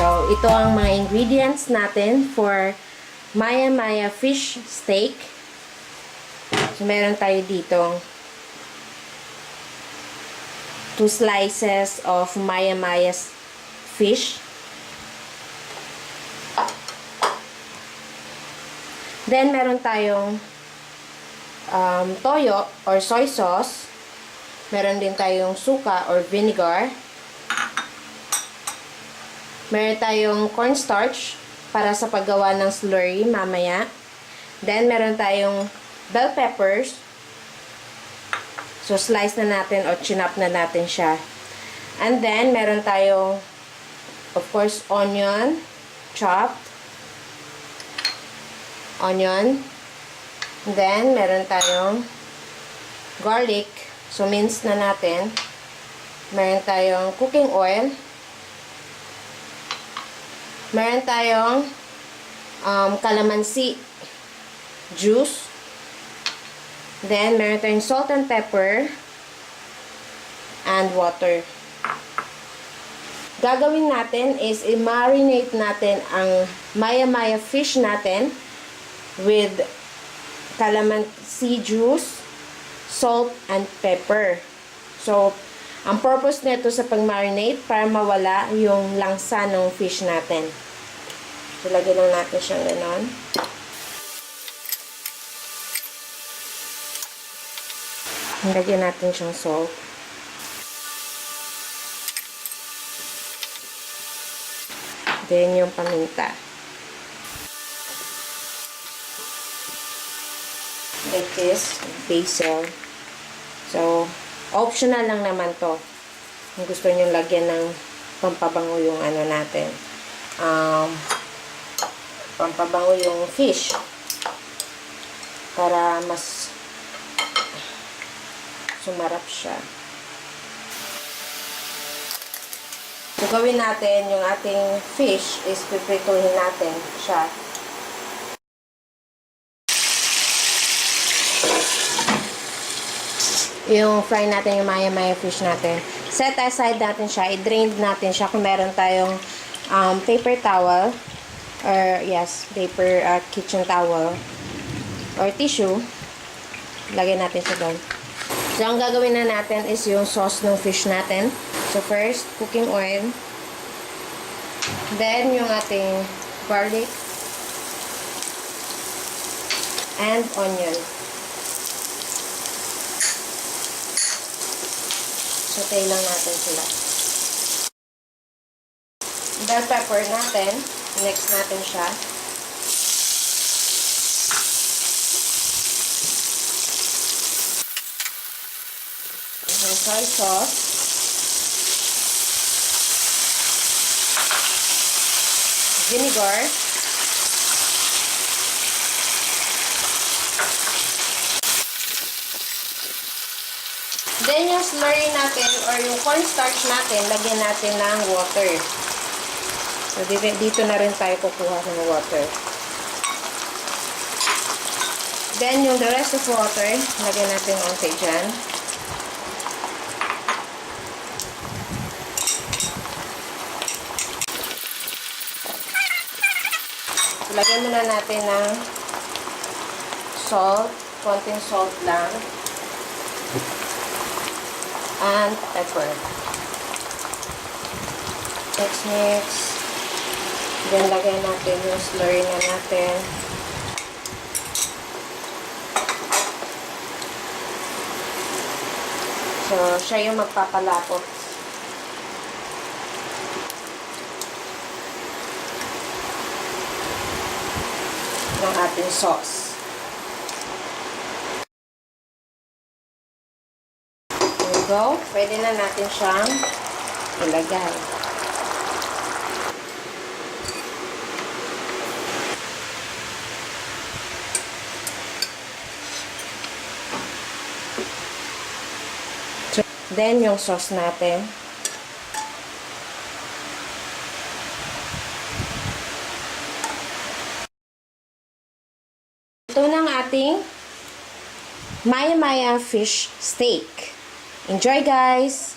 So, ito ang mga ingredients natin for Maya Maya fish steak. So, meron tayo ditong 2 slices of Maya Maya fish. Then, meron tayong toyo or soy sauce. Meron din tayong suka or vinegar. Meron tayong cornstarch para sa paggawa ng slurry mamaya. Then, meron tayong bell peppers. So, slice na natin o chinop na natin siya. And then, meron tayong, of course, onion, chopped. Onion. And then, meron tayong garlic. So, mince na natin. Meron tayong cooking oil. Meron tayong calamansi juice. Then, meron tayong salt and pepper and water. Gagawin natin is i-marinate natin ang Maya Maya fish natin with calamansi juice, salt, and pepper. So, ang purpose nito sa pag-marinate para mawala yung langsa ng fish natin. So, lagyan lang natin siyang ganon. Lagyan natin siyang salt. Then, yung paminta. Like this, basil. So, optional lang naman to. Kung gusto nyo lagyan ng pampabango yung ano natin. Pampabango yung fish. Para mas sumarap siya. So, gawin natin yung ating fish is piprituhin natin siya. Yung fry natin yung Maya Maya fish natin. Set aside natin siya. I-drain natin siya kung meron tayong paper towel or yes, paper kitchen towel or tissue. Lagay natin siya doon. So, ang gagawin na natin is yung sauce ng fish natin. So, first, cooking oil. Then, yung ating garlic and onion. Sautay lang natin sila. Bell pepper natin. Next natin siya. Yung soy sauce. Vinegar. Then, yung slurry natin or yung cornstarch natin, lagyan natin ng water. So, dito na rin tayo kukuha ng water. Then, yung the rest of water, lagyan natin onte dyan. So, lagyan muna natin ng salt. Konting salt lang. And pepper. Mix. Then, lagay natin yung slurry na natin. So, siya yung magpapalapot. Ng ating sauce. Go. Pwede na natin siyang ilagay. Then, yung sauce natin. Ito na ang ating Maya Maya fish steak. Enjoy, guys!